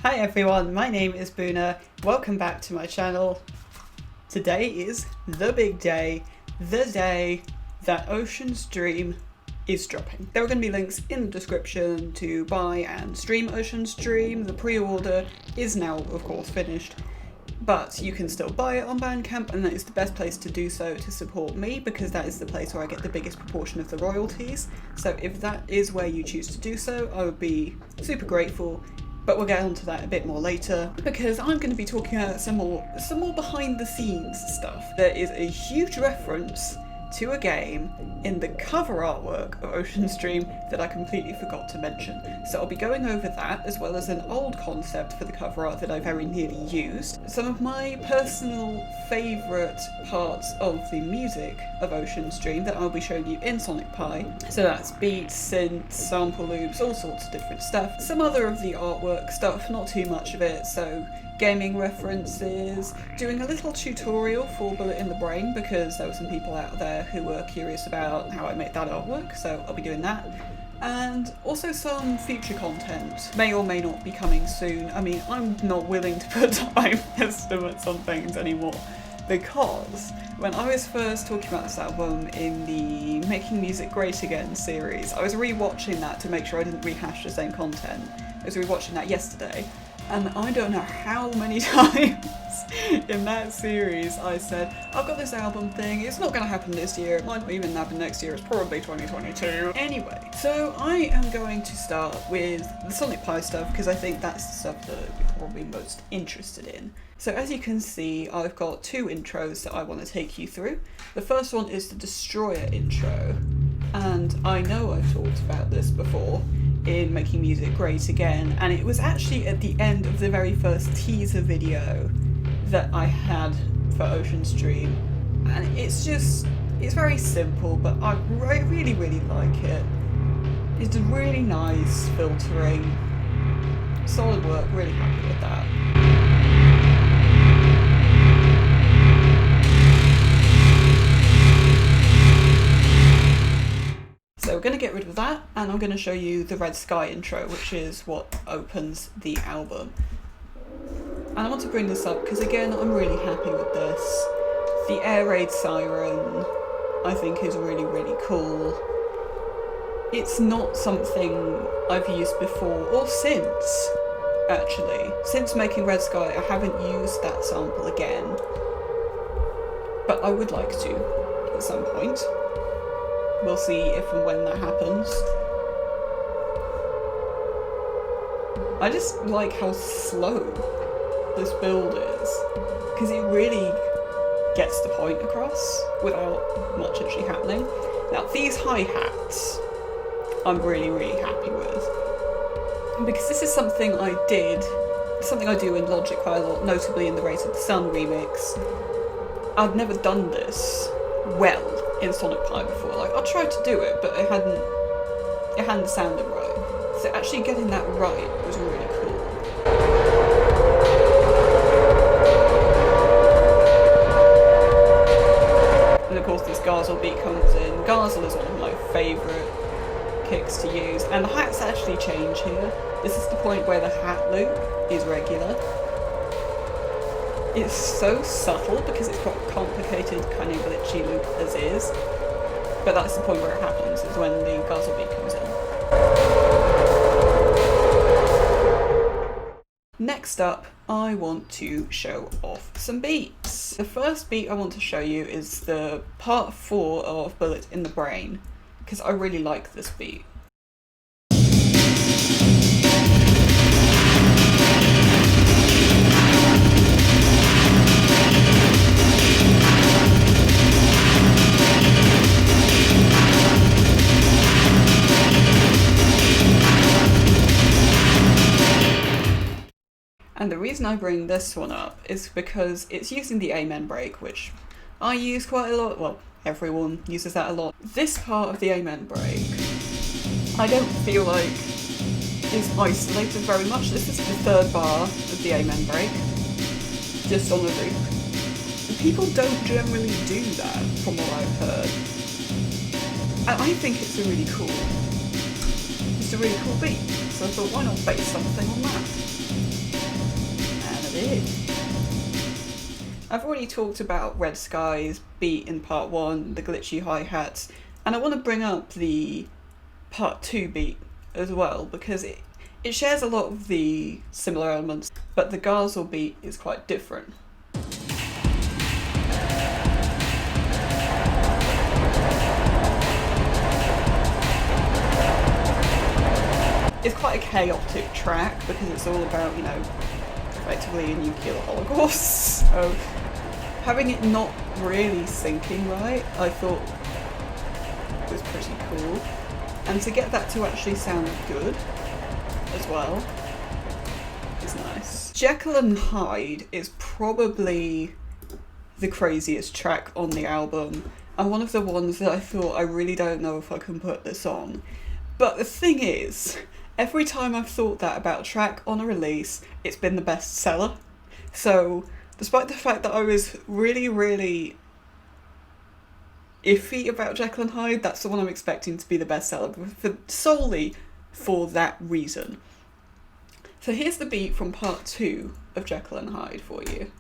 Hi everyone, my name is Bhuna. Welcome back to my channel. Today is the big day, the day that Ocean's Dream is dropping. There are going to be links in the description to buy and stream Ocean's Dream. The pre-order is now of course finished, but you can still buy it on Bandcamp, and that is the best place to do so to support me, because that is the place where I get the biggest proportion of the royalties. So if that is where you choose to do so, I would be super grateful. But we'll get onto that a bit more later, because I'm going to be talking about some more behind the scenes stuff. There is a huge reference to a game in the cover artwork of Ocean's Dream that I completely forgot to mention. So I'll be going over that, as well as an old concept for the cover art that I very nearly used. Some of my personal favourite parts of the music of Ocean's Dream that I'll be showing you in Sonic Pi. So that's beats, synths, sample loops, all sorts of different stuff. Some other of the artwork stuff, not too much of it, so gaming references, doing a little tutorial for Bullet in the Brain, because there were some people out there who were curious about how I make that artwork, so I'll be doing that. And also some future content, may or may not be coming soon. I mean, I'm not willing to put time estimates on things anymore, because when I was first talking about this album in the Making Music Great Again series, I was rewatching that to make sure I didn't rehash the same content. I was rewatching that yesterday, and I don't know how many times in that series I said, I've got this album thing, it's not going to happen this year, it might not even happen next year, it's probably 2022. Anyway, so I am going to start with the Sonic Pi stuff, because I think that's the stuff that you're probably most interested in. So as you can see, I've got two intros that I want to take you through. The first one is the Destroyer intro, and I know I've talked about this before in Making Music Great Again, and it was actually at the end of the very first teaser video that I had for Ocean's Dream, and it's very simple, but I really like it. It's really nice filtering, solid work, really happy with that. So we're going to get rid of that, and I'm going to show you the Red Sky intro, which is what opens the album. And I want to bring this up because, again, I'm really happy with this. The air raid siren, I think, is really cool. It's not something I've used before, or since, actually. Since making Red Sky, I haven't used that sample again. But I would like to, at some point. We'll see if and when that happens. I just like how slow this build is, because it really gets the point across without much actually happening. Now these hi-hats I'm really happy with, because this is something I do in Logic quite a lot, notably in the Race of the Sun remix. I've never done this well in Sonic Pi before. Like, I tried to do it, but it hadn't sounded right. So actually getting that right was really cool. And of course this Garzel beat comes in. Garzel is one of my favourite kicks to use, and the hats actually change here. This is the point where the hat loop is regular. It's so subtle because it's got a complicated kind of glitchy loop as is, but that's the point where it happens, is when the Garzel beat comes in. Next up, I want to show off some beats. The first beat I want to show you is the part 4 of Bullet in the Brain, because I really like this beat. And the reason I bring this one up is because it's using the Amen break, which I use quite a lot. Well, everyone uses that a lot. This part of the Amen break, I don't feel like is isolated very much. This is the third bar of the Amen break, just on the loop. People don't generally do that, from what I've heard. And I think it's a really cool beat. So I thought, why not base something on that? did. I've already talked about Red Sky's beat in part 1, the glitchy hi-hats, and I want to bring up the part 2 beat as well, because it shares a lot of the similar elements, but the Gazel beat is quite different. It's quite a chaotic track because it's all about, you know, effectively a nuclear holocaust. So having it not really syncing right, I thought was pretty cool. And to get that to actually sound good as well is nice. Jekyll and Hyde is probably the craziest track on the album, and one of the ones that I thought I really don't know if I can put this on. But the thing is, every time I've thought that about a track on a release, it's been the best seller. So, despite the fact that I was really iffy about Jekyll and Hyde, that's the one I'm expecting to be the best seller, solely for that reason. So here's the beat from part 2 of Jekyll and Hyde for you.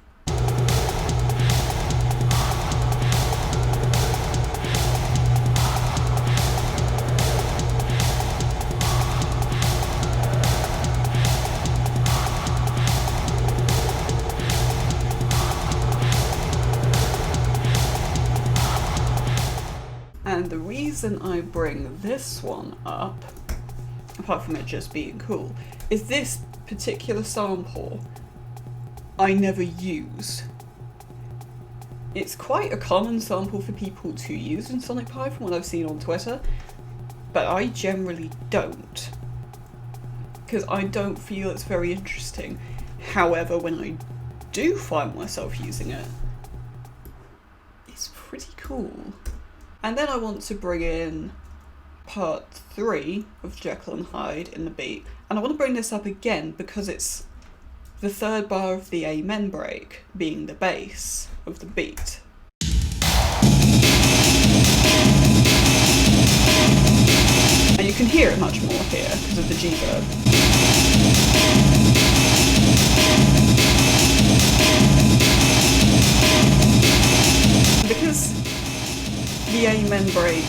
And the reason I bring this one up, apart from it just being cool, is this particular sample I never use. It's quite a common sample for people to use in Sonic Pi from what I've seen on Twitter, but I generally don't, because I don't feel it's very interesting. However, when I do find myself using it, it's pretty cool. And then I want to bring in part 3 of Jekyll and Hyde in the beat, and I want to bring this up again because it's the third bar of the Amen break being the bass of the beat. And you can hear it much more here because of the G-verb. Because the Amen break,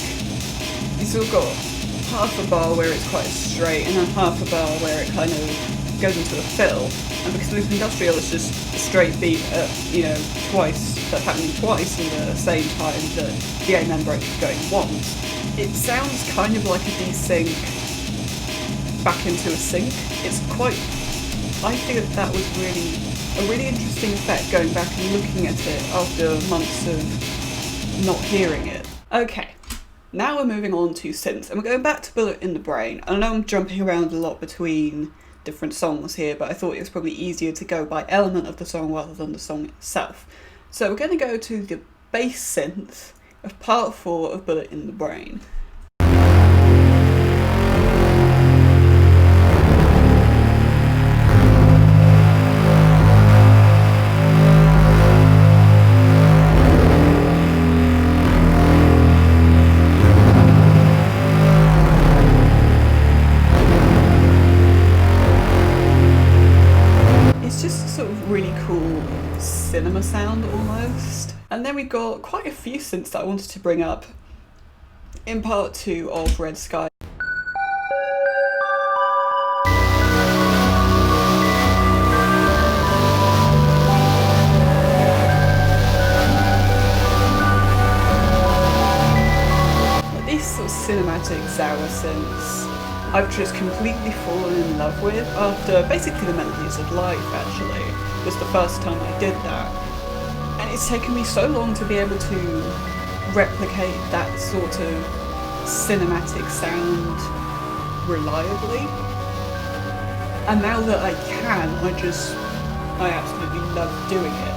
you still got half a bar where it's quite straight and then half a bar where it kind of goes into a fill, and because Loop Industrial is just a straight beat at, you know, that's happening twice in the same time that the Amen break is going once, it sounds kind of like a desync back into a sync. It's quite, I think that was a really interesting effect going back and looking at it after months of not hearing it. Okay, now we're moving on to synths, and we're going back to Bullet in the Brain. I know I'm jumping around a lot between different songs here, but I thought it was probably easier to go by element of the song rather than the song itself. So we're going to go to the bass synth of part 4 of Bullet in the Brain. Really cool cinema sound almost. And then we got quite a few synths that I wanted to bring up in part 2 of Red Sky. These sort of cinematic Zawa synths I've just completely fallen in love with after basically the Melodies of Life, actually. It was the first time I did that. And it's taken me so long to be able to replicate that sort of cinematic sound reliably. And now that I can, I absolutely love doing it.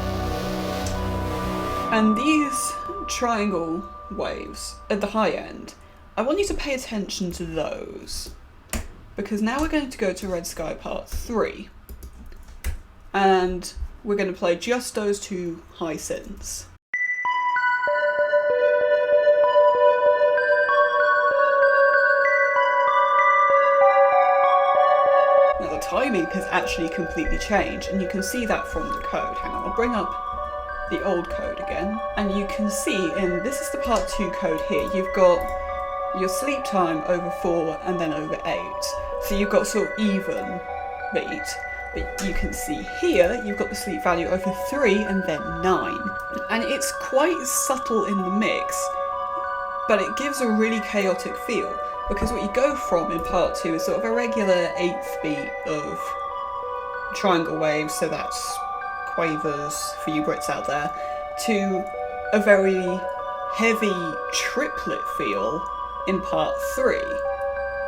And these triangle waves at the high end, I want you to pay attention to those, because now we're going to go to Red Sky Part 3, and we're going to play just those two high synths. Now the timing has actually completely changed, and you can see that from the code. Hang on, I'll bring up the old code again, and you can see this is the part 2 code here, you've got your sleep time over 4 and then over 8. So you've got sort of even beat. But you can see here, you've got the sleep value over 3 and then 9. And it's quite subtle in the mix, but it gives a really chaotic feel, because what you go from in part 2 is sort of a regular 8th beat of triangle waves, so that's quavers for you Brits out there, to a very heavy triplet feel in part 3,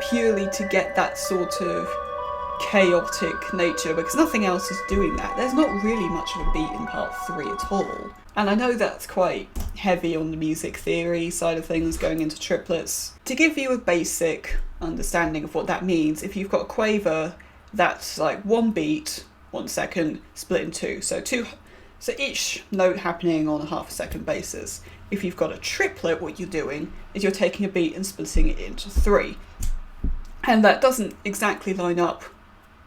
purely to get that sort of chaotic nature, because nothing else is doing that. There's not really much of a beat in part 3 at all. And I know that's quite heavy on the music theory side of things, going into triplets. To give you a basic understanding of what that means, if you've got a quaver, that's like 1 beat, 1 second, split in 2. So each note happening on a half a second basis. If you've got a triplet, what you're doing is you're taking a beat and splitting it into 3. And that doesn't exactly line up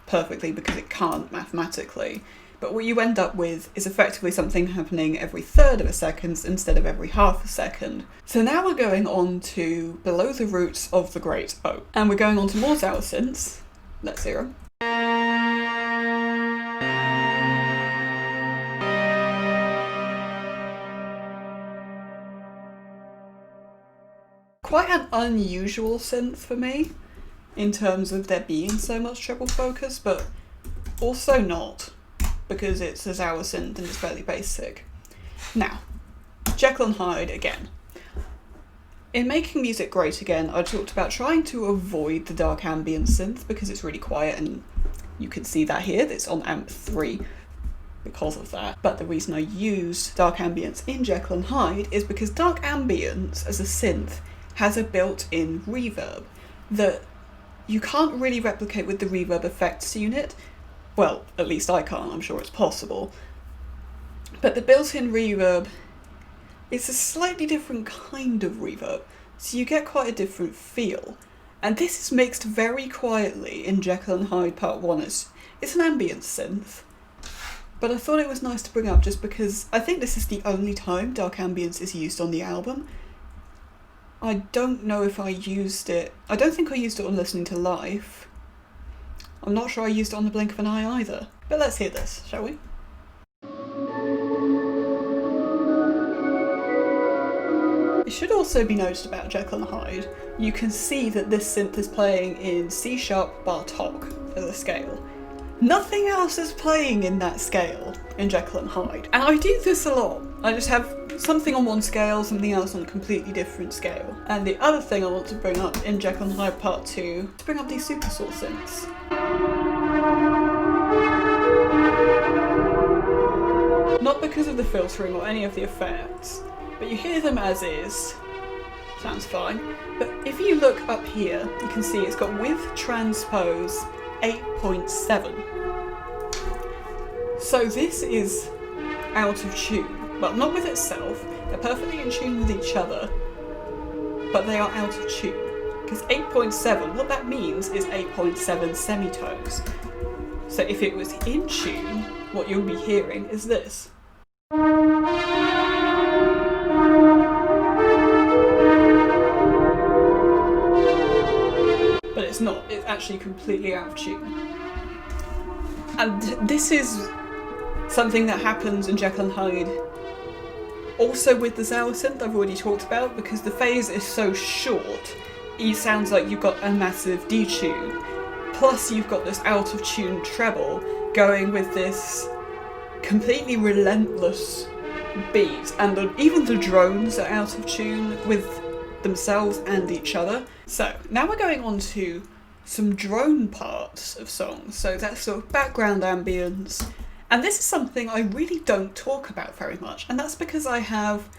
perfectly because it can't mathematically. But what you end up with is effectively something happening every third of a second instead of every half a second. So now we're going on to Below the Roots of the Great Oak. And we're going on to more vowel synths. Let's hear them. Quite an unusual synth for me, in terms of there being so much treble focus, but also not, because it's a Zauer synth and it's fairly basic. Now, Jekyll and Hyde again. In making music great again, I talked about trying to avoid the dark ambient synth because it's really quiet, and you can see that here, it's on amp 3 because of that. But the reason I used dark ambience in Jekyll and Hyde is because dark ambience as a synth has a built-in reverb that you can't really replicate with the reverb effects unit. Well, at least I can't, I'm sure it's possible. But the built-in reverb is a slightly different kind of reverb, so you get quite a different feel. And this is mixed very quietly in Jekyll and Hyde Part 1. It's an ambient synth, but I thought it was nice to bring up just because I think this is the only time dark ambience is used on the album. I don't know if I used it. I don't think I used it on Listening to Life. I'm not sure I used it on The Blink of an Eye either. But let's hear this, shall we? It should also be noted about Jekyll and Hyde, you can see that this synth is playing in C# Bartok as a scale. Nothing else is playing in that scale in Jekyll and Hyde. And I do this a lot. I just have something on one scale, something else on a completely different scale. And the other thing I want to bring up in Jekyll and Hyde Part 2 is bring up these supersaw synths. Not because of the filtering or any of the effects, but you hear them as is. Sounds fine. But if you look up here, you can see it's got with transpose 8.7. So this is out of tune. Well, not with itself, they're perfectly in tune with each other, but they are out of tune. Because 8.7, what that means is 8.7 semitones. So if it was in tune, what you'll be hearing is this. But it's not, it's actually completely out of tune. And this is something that happens in Jekyll and Hyde also with the Zauer synth I've already talked about, because the phase is so short, it sounds like you've got a massive detune. Plus you've got this out of tune treble going with this completely relentless beat, and even the drones are out of tune with themselves and each other. So now we're going on to some drone parts of songs, so that's sort of background ambience. And this is something I really don't talk about very much, and that's because I have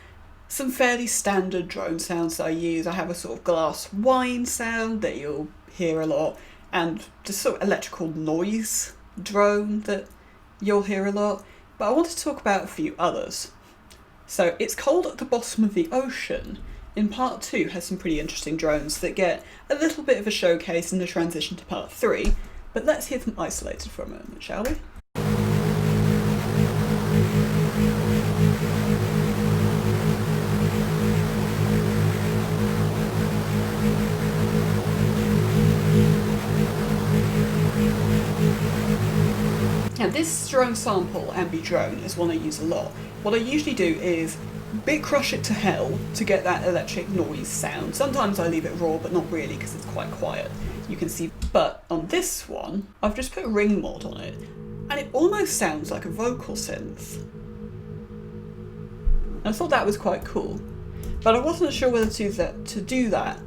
some fairly standard drone sounds that I use. I have a sort of glass wine sound that you'll hear a lot, and just sort of electrical noise drone that you'll hear a lot. But I want to talk about a few others. So It's Cold at the Bottom of the Ocean in part 2 has some pretty interesting drones that get a little bit of a showcase in the transition to part 3. But let's hear them isolated for a moment, shall we? Now this drone sample, Ambi Drone, is one I use a lot. What I usually do is bit crush it to hell to get that electric noise sound. Sometimes I leave it raw, but not really because it's quite quiet. You can see, but on this one, I've just put a ring mod on it, and it almost sounds like a vocal synth. I thought that was quite cool, but I wasn't sure whether to do that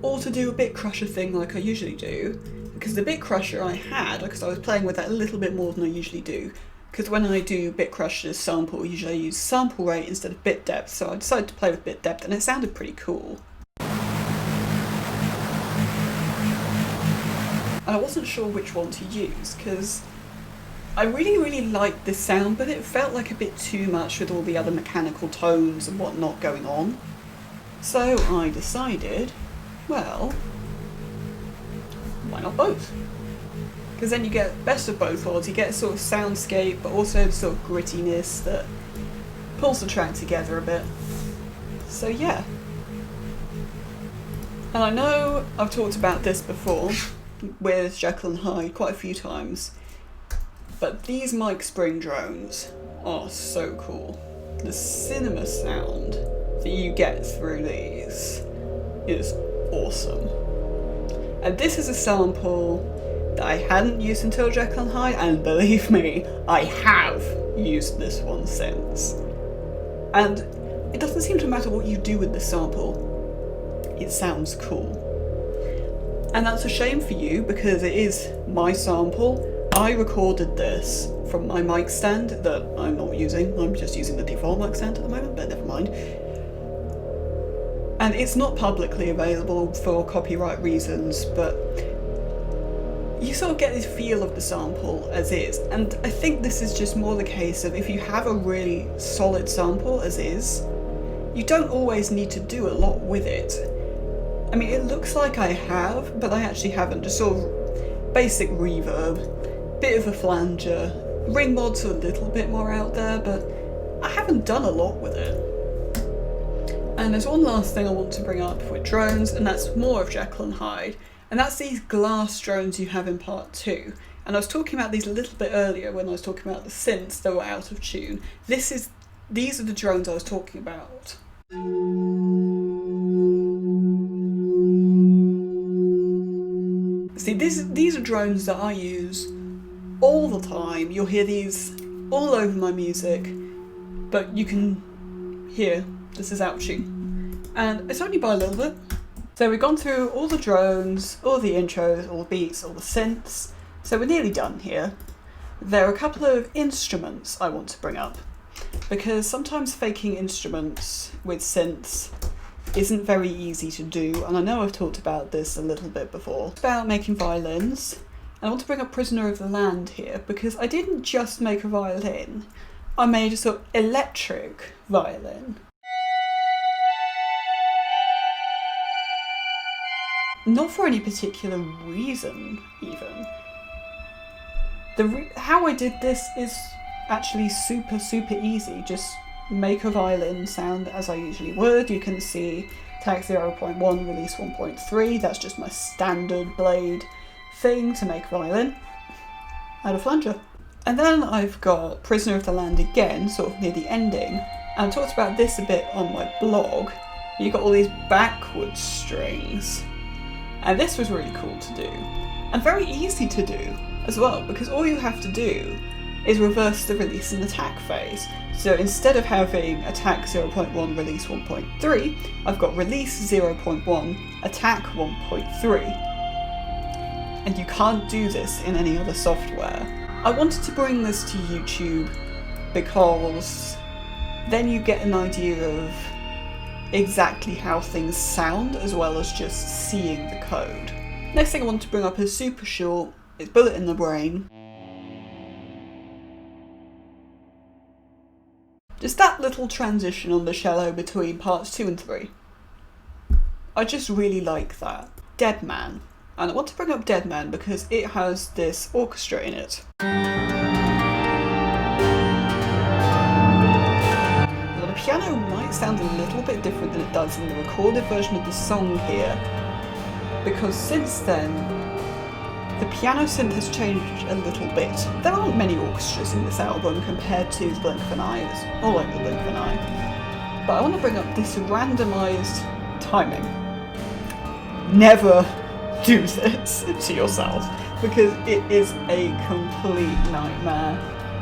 or to do a bit crusher thing like I usually do. Because the bit crusher I had, because I was playing with that a little bit more than I usually do, because when I do bit crusher's sample, usually I use sample rate instead of bit depth, so I decided to play with bit depth and it sounded pretty cool. And I wasn't sure which one to use, because I really liked this sound, but it felt like a bit too much with all the other mechanical tones and whatnot going on. So I decided, well, why not both? Because then you get best of both worlds. You get sort of soundscape, but also sort of grittiness that pulls the track together a bit. So yeah. And I know I've talked about this before with Jekyll and Hyde quite a few times, but these mic spring drones are so cool. The cinema sound that you get through these is awesome. And this is a sample that I hadn't used until Jekyll and Hyde, and believe me, I have used this one since. And it doesn't seem to matter what you do with the sample, it sounds cool. And that's a shame for you because it is my sample. I recorded this from my mic stand that I'm not using, I'm just using the default mic stand at the moment, but never mind. And it's not publicly available for copyright reasons, but you sort of get this feel of the sample as is. And I think this is just more the case of if you have a really solid sample as is, you don't always need to do a lot with it. I mean, it looks like I have, but I actually haven't. Just sort of basic reverb, bit of a flanger, ring mods are a little bit more out there, but I haven't done a lot with it. And there's one last thing I want to bring up with drones, and that's more of Jekyll and Hyde, and that's these glass drones you have in part 2. And I was talking about these a little bit earlier when I was talking about the synths that were out of tune. These are the drones I was talking about. See, these are drones that I use all the time. You'll hear these all over my music, but you can hear this is out of tune. And it's only by a little bit. So we've gone through all the drones, all the intros, all the beats, all the synths. So we're nearly done here. There are a couple of instruments I want to bring up, because sometimes faking instruments with synths isn't very easy to do, and I know I've talked about this a little bit before. It's about making violins, and I want to bring up Prisoner of the Land here, because I didn't just make a violin, I made a sort of electric violin. Not for any particular reason, even. How I did this is actually super easy. Just make a violin sound as I usually would. You can see tag 0.1, release 1.3. That's just my standard blade thing to make violin. Add a flanger. And then I've got Prisoner of the Land again, sort of near the ending. And I talked about this a bit on my blog. You've got all these backwards strings. And this was really cool to do, and very easy to do as well, because all you have to do is reverse the release and attack phase. So instead of having attack 0.1, release 1.3, I've got release 0.1, attack 1.3. And you can't do this in any other software. I wanted to bring this to YouTube because then you get an idea of exactly how things sound, as well as just seeing the code. Next thing I want to bring up is super short, it's Bullet in the Brain. Just that little transition on the cello between parts 2 and 3. I just really like that. Dead Man. And I want to bring up Dead Man because it has this orchestra in it. Now, the piano might sound a little bit different than it does in the recorded version of the song here, because since then, the piano synth has changed a little bit. There aren't many orchestras in this album compared to the Blink of an Eye. It's all like the Blink of an Eye. But I want to bring up this randomised timing. Never do this to yourself, because it is a complete nightmare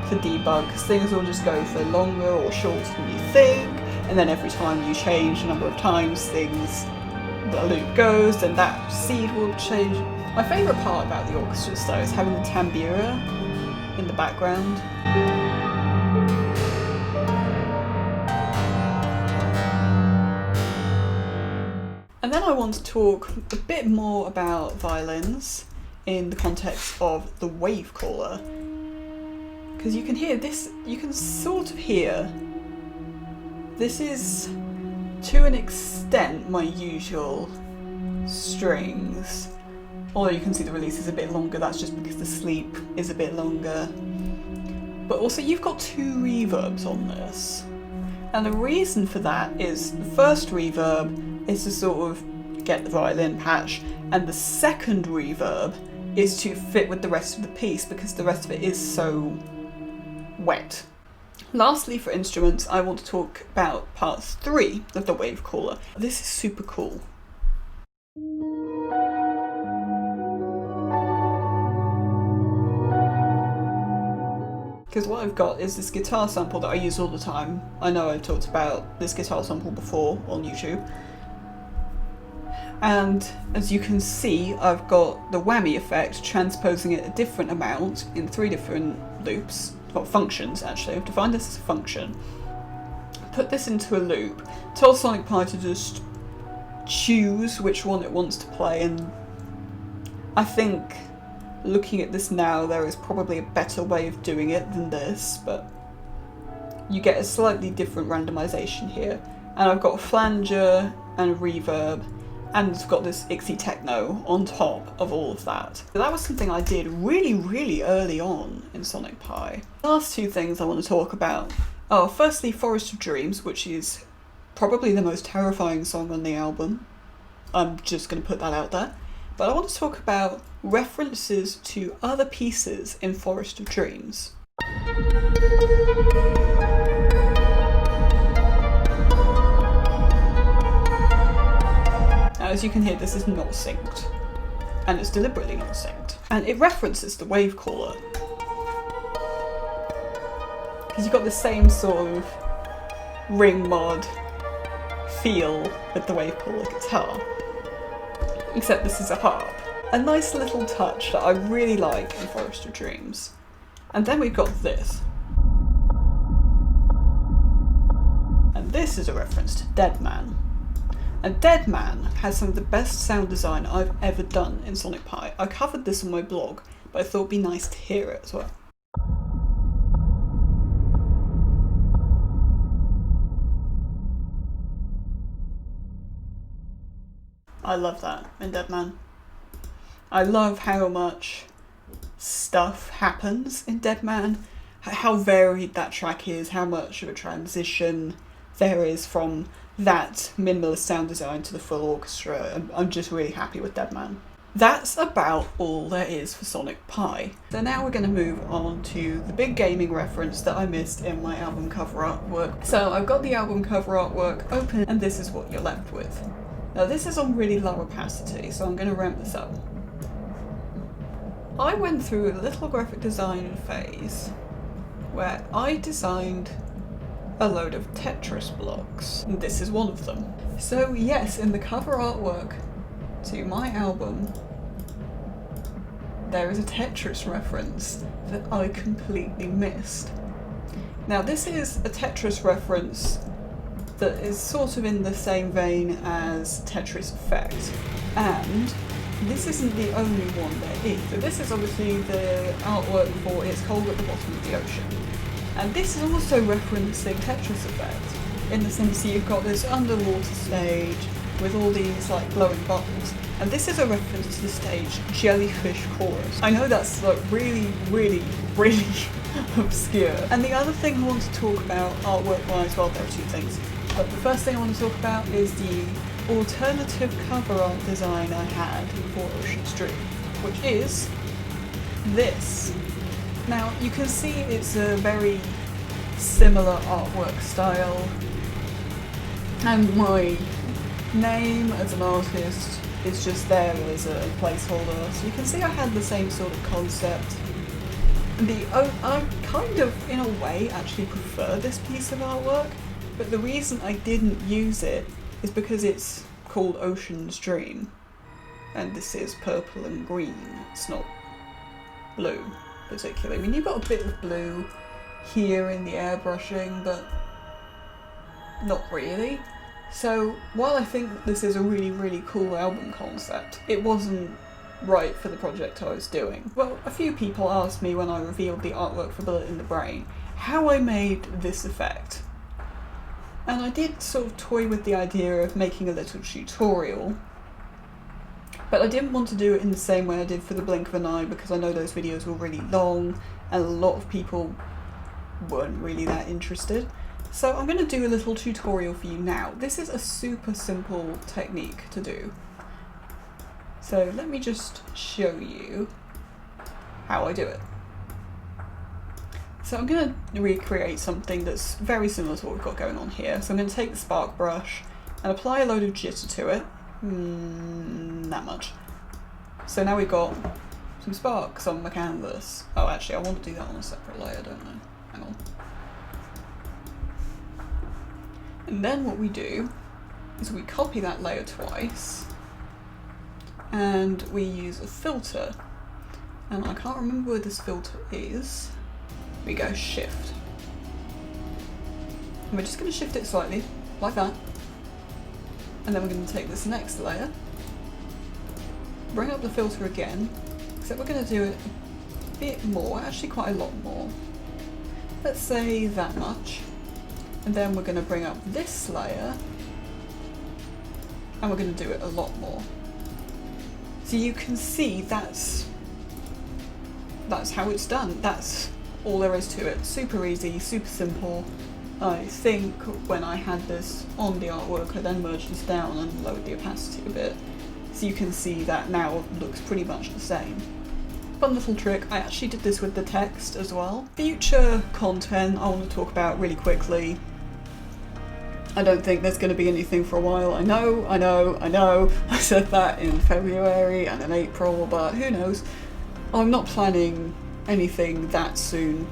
to debug, because things will just go for longer or shorter than you think, and then every time you change the number of times the loop goes, then that seed will change. My favourite part about the orchestras though is having the tambura in the background. And then I want to talk a bit more about violins in the context of the wave caller. Because you can hear this, you can sort of hear, this is to an extent my usual strings. Although you can see the release is a bit longer, that's just because the sleep is a bit longer. But also you've got 2 reverbs on this. And the reason for that is the first reverb is to sort of get the violin patch, and the second reverb is to fit with the rest of the piece because the rest of it is so wet. Lastly, for instruments, I want to talk about part 3 of the wave caller. This is super cool. Because what I've got is this guitar sample that I use all the time. I know I've talked about this guitar sample before on YouTube. And as you can see, I've got the whammy effect transposing it a different amount in 3 different loops, or functions actually. I've defined this as a function. Put this into a loop, tell Sonic Pi to just choose which one it wants to play, and I think looking at this now there is probably a better way of doing it than this, but you get a slightly different randomization here. And I've got a flanger and a reverb, and it's got this Ixie techno on top of all of that. So that was something I did really early on in Sonic Pi. The last 2 things I want to talk about are firstly Forest of Dreams, which is probably the most terrifying song on the album. I'm just going to put that out there. But I want to talk about references to other pieces in Forest of Dreams. Now, as you can hear, this is not synced, and it's deliberately not synced. And it references the wave caller, because you've got the same sort of ring mod feel with the wave caller guitar, except this is a harp. A nice little touch that I really like in Forest of Dreams. And then we've got this. And this is a reference to Dead Man. And Dead Man has some of the best sound design I've ever done in Sonic Pi. I covered this on my blog, but I thought it'd be nice to hear it as well. I love that in Dead Man. I love how much stuff happens in Dead Man, how varied that track is, how much of a transition there is from that minimalist sound design to the full orchestra. I'm just really happy with Dead Man. That's about all there is for Sonic Pi. So now we're going to move on to the big gaming reference that I missed in my album cover artwork. So I've got the album cover artwork open, and this is what you're left with. Now this is on really low opacity, so I'm going to ramp this up. I went through a little graphic design phase where I designed a load of Tetris blocks, and this is one of them. So yes, in the cover artwork to my album, there is a Tetris reference that I completely missed. Now this is a Tetris reference that is sort of in the same vein as Tetris Effect, and this isn't the only one there is. So this is obviously the artwork for It's Cold at the Bottom of the Ocean. And this is also referencing Tetris Effect, in the sense that you've got this underwater stage with all these like glowing bubbles, And this is a reference to the stage Jellyfish Chorus. I know that's like really obscure. And the other thing I want to talk about artwork-wise, well, there are two things. But the first thing I want to talk about is the alternative cover art design I had for Ocean's Dream, which is this. Now, you can see it's a very similar artwork style, and my name as an artist is just there as a placeholder, so you can see I had the same sort of concept. I kind of, in a way, actually prefer this piece of artwork, but the reason I didn't use it is because it's called Ocean's Dream, and this is purple and green, it's not blue particularly. I mean, you've got a bit of blue here in the airbrushing, but not really. So while I think this is a really cool album concept, it wasn't right for the project I was doing. Well, a few people asked me when I revealed the artwork for Bullet in the Brain how I made this effect. And I did sort of toy with the idea of making a little tutorial, but I didn't want to do it in the same way I did for the blink of an eye, because I know those videos were really long and a lot of people weren't really that interested. So I'm going to do a little tutorial for you now. This is a super simple technique to do. So let me just show you how I do it. So I'm going to recreate something that's very similar to what we've got going on here. So I'm going to take the spark brush and apply a load of jitter to it. That much. So now we've got some sparks on the canvas. Oh, actually I want to do that on a separate layer, don't I? Hang on. And then what we do is we copy that layer twice and we use a filter. And I can't remember where this filter is. We go shift. And we're just going to shift it slightly, like that. And then we're going to take this next layer, bring up the filter again, except we're going to do it a bit more, actually quite a lot more. Let's say that much. And then we're going to bring up this layer, and we're going to do it a lot more. So you can see that's how it's done. That's all there is to it. Super easy, super simple. I think when I had this on the artwork, I then merged this down and lowered the opacity a bit, so you can see that now it looks pretty much the same. Fun little trick, I actually did this with the text as well. Future content I want to talk about really quickly. I don't think there's going to be anything for a while. I know, I said that in February and in April, but who knows. I'm not planning anything that soon,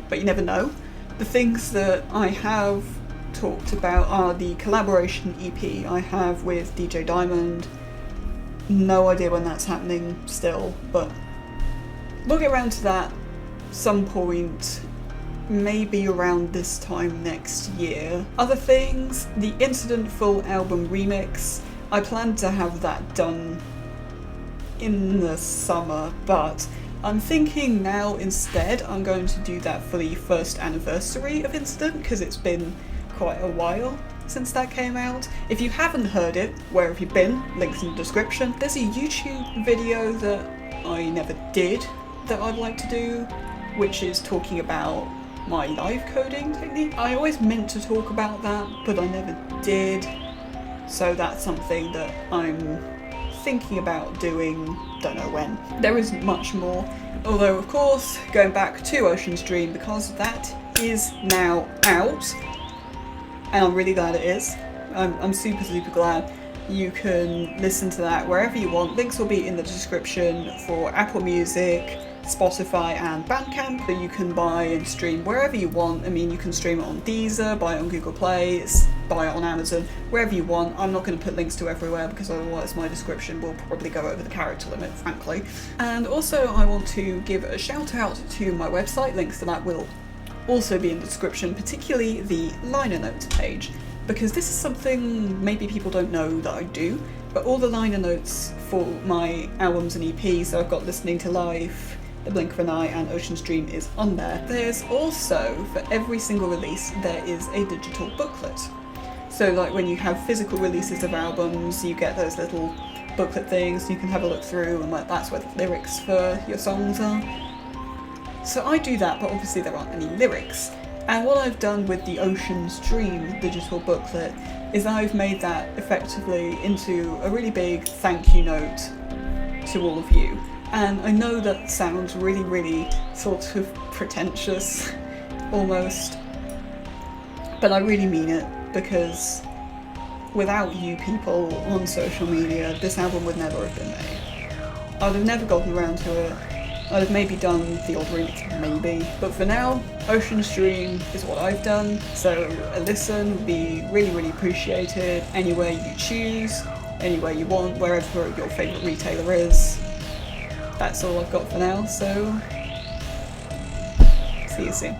but you never know. The things that I have talked about are the collaboration EP I have with DJ Diamond. No idea when that's happening still, but we'll get around to that some point, maybe around this time next year. Other things, the Incident full album remix, I plan to have that done in the summer, but I'm thinking now instead I'm going to do that for the first anniversary of Incident, because it's been quite a while since that came out. If you haven't heard it, where have you been? Links in the description. There's a YouTube video that I never did that I'd like to do, which is talking about my live coding technique. I always meant to talk about that, but I never did. So that's something that I'm thinking about doing, don't know when. There isn't much more, although of course going back to Ocean's Dream, because that is now out and I'm really glad it is. I'm super glad. You can listen to that wherever you want. Links will be in the description for Apple Music, Spotify and Bandcamp, that you can buy and stream wherever you want. I mean, you can stream it on Deezer, buy it on Google Play, buy it on Amazon, wherever you want. I'm not going to put links to everywhere because otherwise my description will probably go over the character limit, frankly. And also I want to give a shout out to my website. Links to that will also be in the description, particularly the liner notes page, because this is something maybe people don't know that I do, but all the liner notes for my albums and EPs, so I've got Listening to Life, The Blink of an Eye and Ocean's Dream is on there. There's also, for every single release, there is a digital booklet. So like when you have physical releases of albums, you get those little booklet things, you can have a look through, and like that's where the lyrics for your songs are. So I do that, but obviously there aren't any lyrics. And what I've done with the Ocean's Dream digital booklet is that I've made that effectively into a really big thank you note to all of you. And I know that sounds really, really sort of pretentious, almost, but I really mean it, because without you people on social media, this album would never have been made. I would have never gotten around to it. I'd have maybe done the odd remix, maybe, but for now, Ocean's Dream is what I've done, so a listen would be really, really appreciated anywhere you choose, anywhere you want, wherever your favourite retailer is. That's all I've got for now, so see you soon.